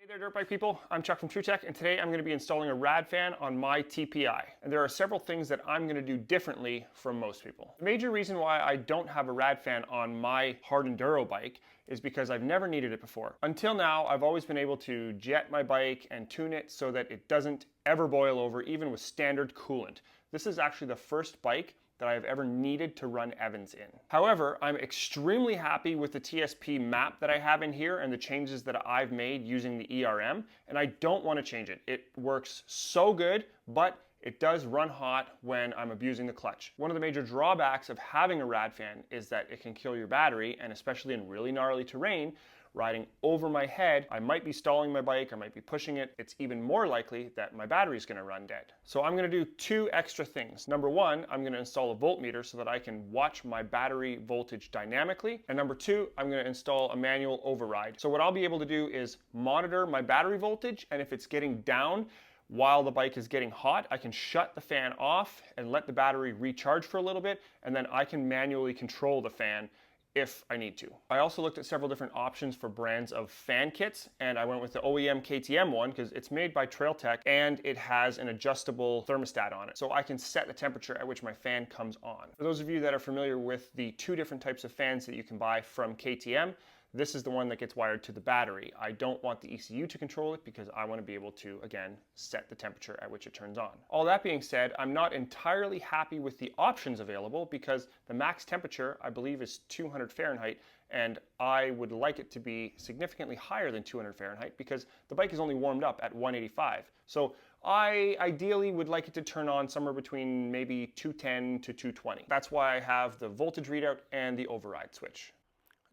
Hey there, dirt bike people. I'm Chuck from TrueTech, and today I'm going to be installing a rad fan on my TPI. And there are several things that I'm going to do differently from most people. The major reason why I don't have a rad fan on my hard enduro bike is because I've never needed it before. Until now, I've always been able to jet my bike and tune it so that it doesn't ever boil over, even with standard coolant. This is actually the first bike that I've ever needed to run Evans in. However, I'm extremely happy with the TSP map that I have in here and the changes that I've made using the ERM, and I don't want to change it. It works so good, but it does run hot when I'm abusing the clutch. One of the major drawbacks of having a rad fan is that it can kill your battery, and especially in really gnarly terrain, riding over my head, I might be stalling my bike, I might be pushing it. It's even more likely that my battery's gonna run dead. So I'm gonna do two extra things. Number one, I'm gonna install a voltmeter so that I can watch my battery voltage dynamically. And number two, I'm gonna install a manual override. So what I'll be able to do is monitor my battery voltage, and if it's getting down while the bike is getting hot, I can shut the fan off and let the battery recharge for a little bit, and then I can manually control the fan if I need to. I also looked at several different options for brands of fan kits, and I went with the OEM KTM one because it's made by TrailTech and it has an adjustable thermostat on it. So I can set the temperature at which my fan comes on. For those of you that are familiar with the two different types of fans that you can buy from KTM, this is the one that gets wired to the battery. I don't want the ECU to control it because I want to be able to, again, set the temperature at which it turns on. All that being said, I'm not entirely happy with the options available because the max temperature, I believe, is 200 Fahrenheit, and I would like it to be significantly higher than 200 Fahrenheit because the bike is only warmed up at 185. So I ideally would like it to turn on somewhere between maybe 210 to 220. That's why I have the voltage readout and the override switch.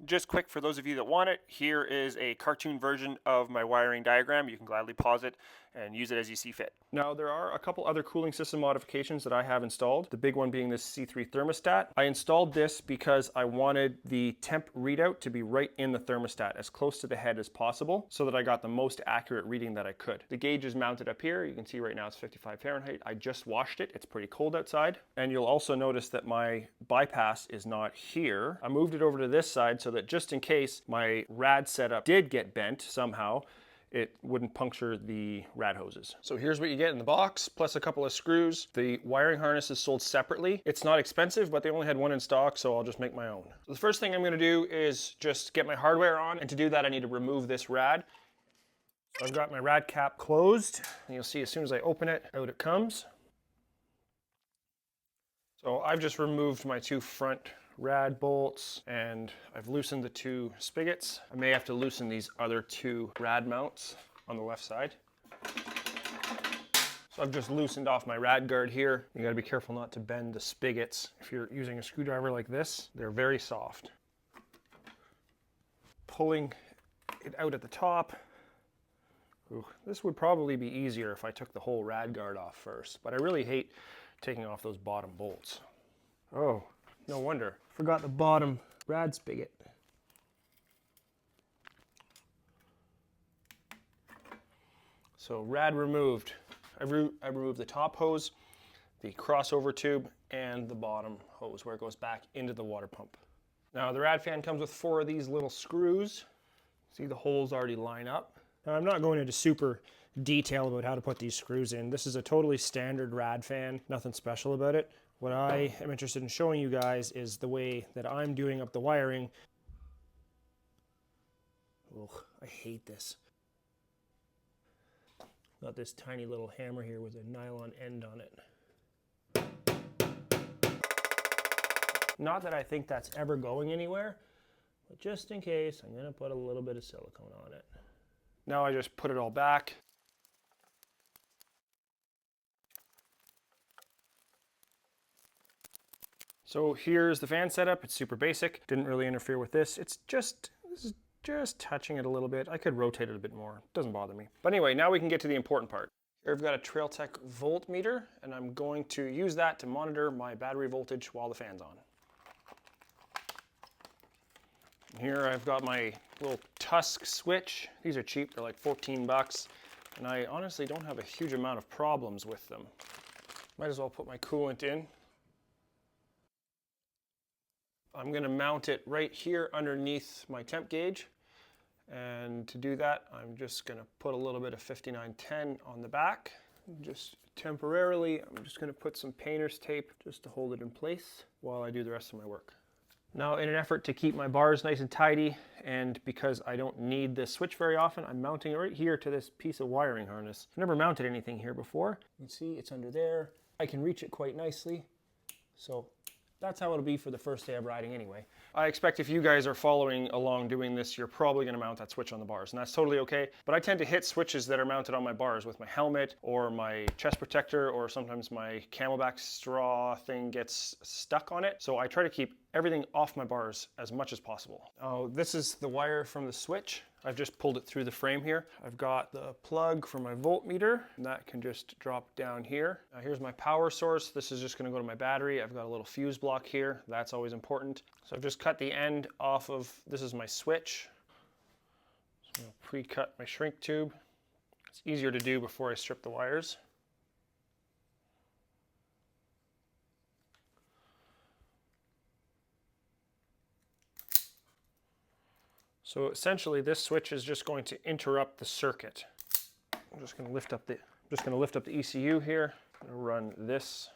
Just quick for those of you that want it, here is a cartoon version of my wiring diagram. You can gladly pause it and use it as you see fit. Now there are a couple other cooling system modifications that I have installed. The big one being this C3 thermostat. I installed this because I wanted the temp readout to be right in the thermostat, as close to the head as possible, so that I got the most accurate reading that I could. The gauge is mounted up here. You can see right now it's 55 Fahrenheit. I just washed it. It's pretty cold outside. And you'll also notice that my bypass is not here. I moved it over to this side so that just in case my rad setup did get bent somehow, it wouldn't puncture the rad hoses. So here's what you get in the box, plus a couple of screws. The wiring harness is sold separately. It's not expensive, but they only had one in stock, so I'll just make my own. So the first thing I'm gonna do is just get my hardware on, and to do that I need to remove this rad. So I've got my rad cap closed, and you'll see as soon as I open it, out it comes. So I've just removed my two front rad bolts, and I've loosened the two spigots. I may have to loosen these other two rad mounts on the left side. So I've just loosened off my rad guard here. You gotta be careful not to bend the spigots. If you're using a screwdriver like this, they're very soft. Pulling it out at the top. Ooh, this would probably be easier if I took the whole rad guard off first, but I really hate taking off those bottom bolts. Oh, no wonder. Forgot the bottom rad spigot. So rad removed. I removed the top hose, the crossover tube, and the bottom hose where it goes back into the water pump. Now the rad fan comes with 4 of these little screws. See, the holes already line up. Now I'm not going into super detail about how to put these screws in. This is a totally standard rad fan, nothing special about it. What I am interested in showing you guys is the way that I'm doing up the wiring. Ugh, I hate this. Got this tiny little hammer here with a nylon end on it. Not that I think that's ever going anywhere, but just in case, I'm gonna put a little bit of silicone on it. Now I just put it all back. So here's the fan setup. It's super basic. Didn't really interfere with this. This is just touching it a little bit. I could rotate it a bit more. Doesn't bother me. But anyway, now we can get to the important part. Here I've got a TrailTech voltmeter, and I'm going to use that to monitor my battery voltage while the fan's on. Here I've got my little Tusk switch. These are cheap, they're like 14 bucks. And I honestly don't have a huge amount of problems with them. Might as well put my coolant in. I'm gonna mount it right here underneath my temp gauge. And to do that, I'm just gonna put a little bit of 5910 on the back. Just temporarily, I'm just gonna put some painter's tape just to hold it in place while I do the rest of my work. Now, in an effort to keep my bars nice and tidy, and because I don't need this switch very often, I'm mounting it right here to this piece of wiring harness. I've never mounted anything here before. You can see it's under there. I can reach it quite nicely. So that's how it'll be for the first day of riding anyway. I expect if you guys are following along doing this, you're probably gonna mount that switch on the bars, and that's totally okay. But I tend to hit switches that are mounted on my bars with my helmet or my chest protector, or sometimes my camelback straw thing gets stuck on it. So I try to keep everything off my bars as much as possible. Oh, this is the wire from the switch. I've just pulled it through the frame here. I've got the plug for my voltmeter, and that can just drop down here. Now here's my power source. This is just gonna go to my battery. I've got a little fuse block here. That's always important. So I've just cut the end off of, this is my switch. So I'm gonna pre-cut my shrink tube. It's easier to do before I strip the wires. So essentially this switch is just going to interrupt the circuit. I'm just going to lift up the ECU here. I'm going to run this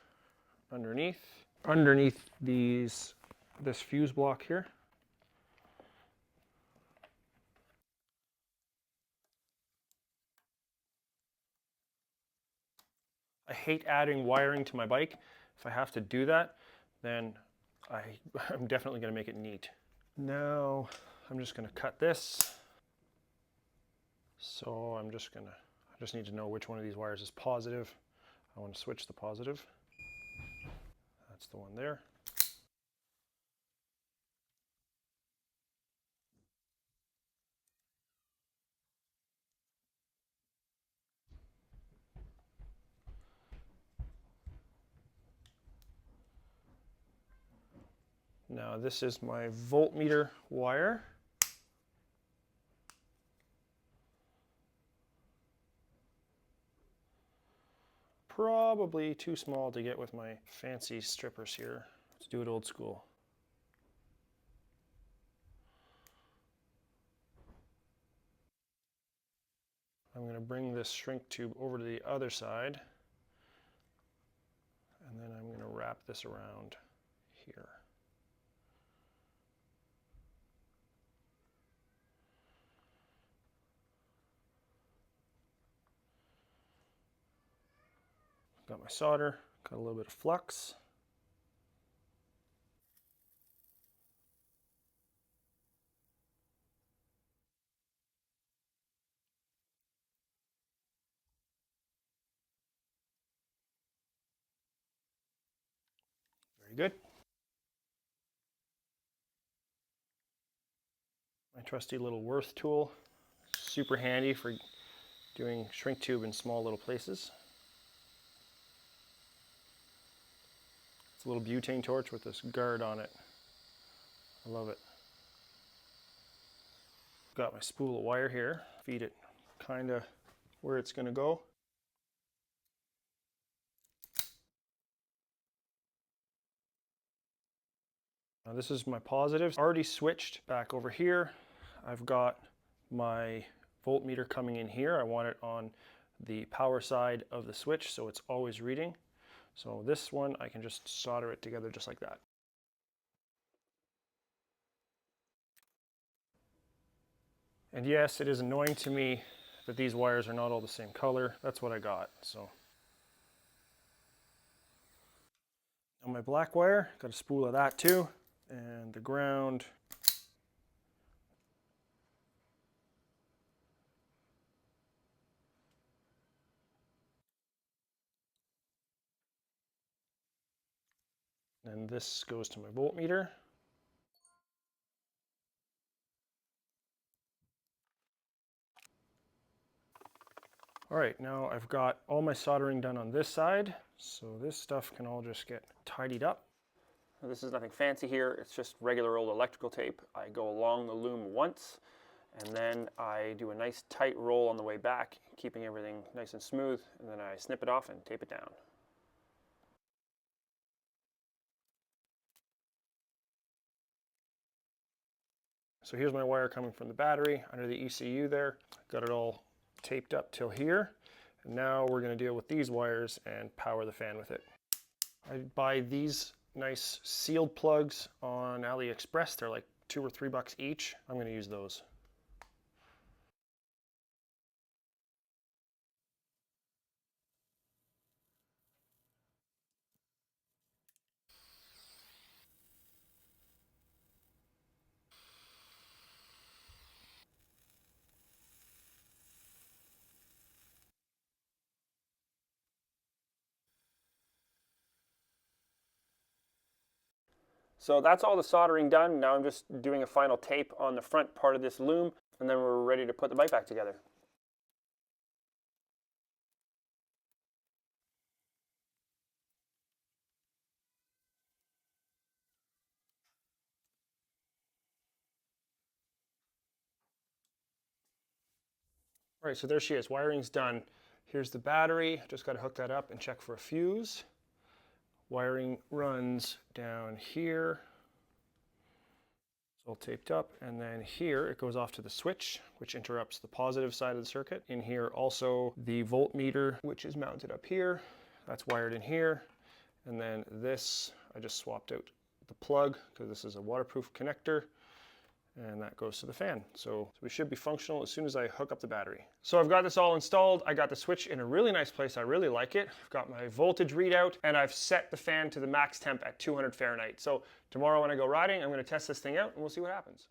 underneath this fuse block here. I hate adding wiring to my bike. If I have to do that, then I'm definitely going to make it neat. Now I'm just going to cut this. So I just need to know which one of these wires is positive. I want to switch the positive. That's the one there. Now this is my voltmeter wire. Probably too small to get with my fancy strippers here. Let's do it old school. I'm going to bring this shrink tube over to the other side, and then I'm going to wrap this around here. Got my solder, got a little bit of flux. Very good. My trusty little Worth tool, super handy for doing shrink tube in small little places. It's a little butane torch with this guard on it. I love it. Got my spool of wire here. Feed it kind of where it's going to go. Now this is my positive. Already switched back over here. I've got my voltmeter coming in here. I want it on the power side of the switch so it's always reading. So this one I can just solder it together just like that. And yes, it is annoying to me that these wires are not all the same color. That's what I got. So on my black wire, got a spool of that too, and the ground. And this goes to my voltmeter. All right, now I've got all my soldering done on this side, so this stuff can all just get tidied up. Now, this is nothing fancy here, it's just regular old electrical tape. I go along the loom once, and then I do a nice tight roll on the way back, keeping everything nice and smooth, and then I snip it off and tape it down. So here's my wire coming from the battery under the ECU there. Got it all taped up till here. And now we're going to deal with these wires and power the fan with it. I buy these nice sealed plugs on AliExpress. They're like $2 or $3 each. I'm going to use those. So that's all the soldering done. Now I'm just doing a final tape on the front part of this loom, and then we're ready to put the bike back together. All right, so there she is. Wiring's done. Here's the battery. Just got to hook that up and check for a fuse. Wiring runs down here. It's all taped up, and then here it goes off to the switch, which interrupts the positive side of the circuit. In here also the voltmeter, which is mounted up here. That's wired in here. And then this, I just swapped out the plug because this is a waterproof connector, and that goes to the fan. So we should be functional as soon as I hook up the battery. So I've got this all installed. I got the switch in a really nice place. I really like it. I've got my voltage readout, and I've set the fan to the max temp at 200 Fahrenheit. So tomorrow when I go riding, I'm going to test this thing out and we'll see what happens.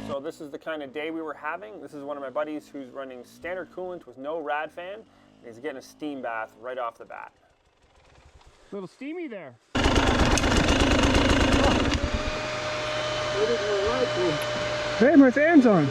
So this is the kind of day we were having. This is one of my buddies who's running standard coolant with no rad fan, and he's getting a steam bath right off the bat. A little steamy there. Hey, my fan's on.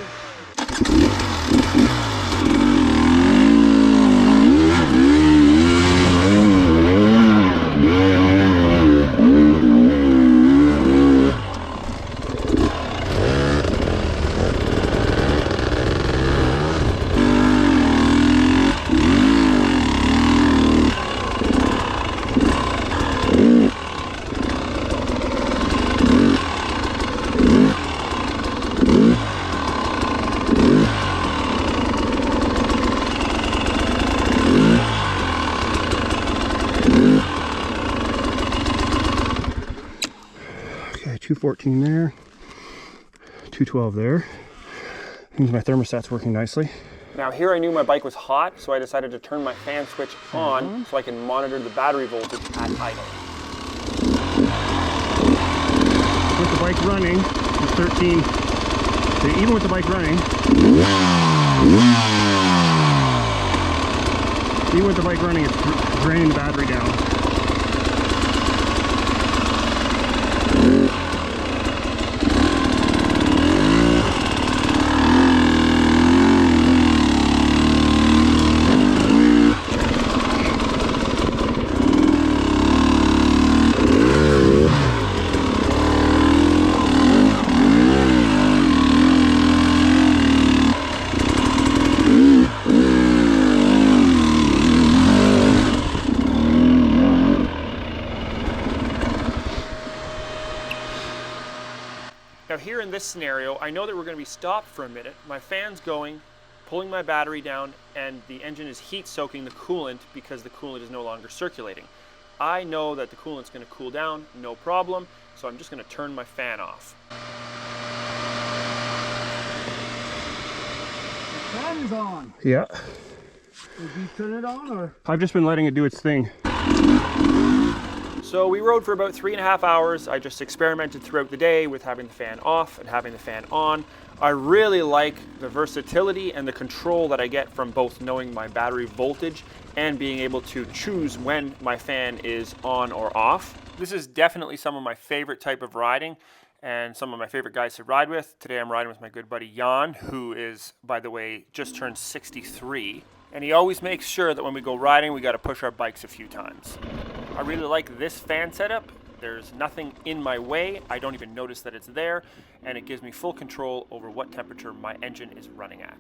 Okay, 214 there, 212 there. Means my thermostat's working nicely. Now here I knew my bike was hot, so I decided to turn my fan switch on so I can monitor the battery voltage at idle. With the bike running, it's 13. So even with the bike running, it's draining the battery down. Now here in this scenario, I know that we're going to be stopped for a minute. My fan's going, pulling my battery down, and the engine is heat soaking the coolant because the coolant is no longer circulating. I know that the coolant's going to cool down, no problem, so I'm just going to turn my fan off. The fan is on. Yeah. Did you turn it on, or? I've just been letting it do its thing. So we rode for about 3.5 hours. I just experimented throughout the day with having the fan off and having the fan on. I really like the versatility and the control that I get from both knowing my battery voltage and being able to choose when my fan is on or off. This is definitely some of my favorite type of riding and some of my favorite guys to ride with. Today I'm riding with my good buddy Jan, who is, by the way, just turned 63. And he always makes sure that when we go riding, we got to push our bikes a few times. I really like this fan setup. There's nothing in my way. I don't even notice that it's there, and it gives me full control over what temperature my engine is running at.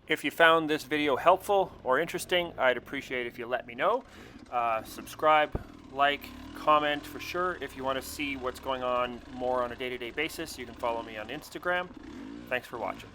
If you found this video helpful or interesting, I'd appreciate if you let me know. Subscribe, like, comment for sure. If you want to see what's going on more on a day-to-day basis, you can follow me on Instagram. Thanks for watching.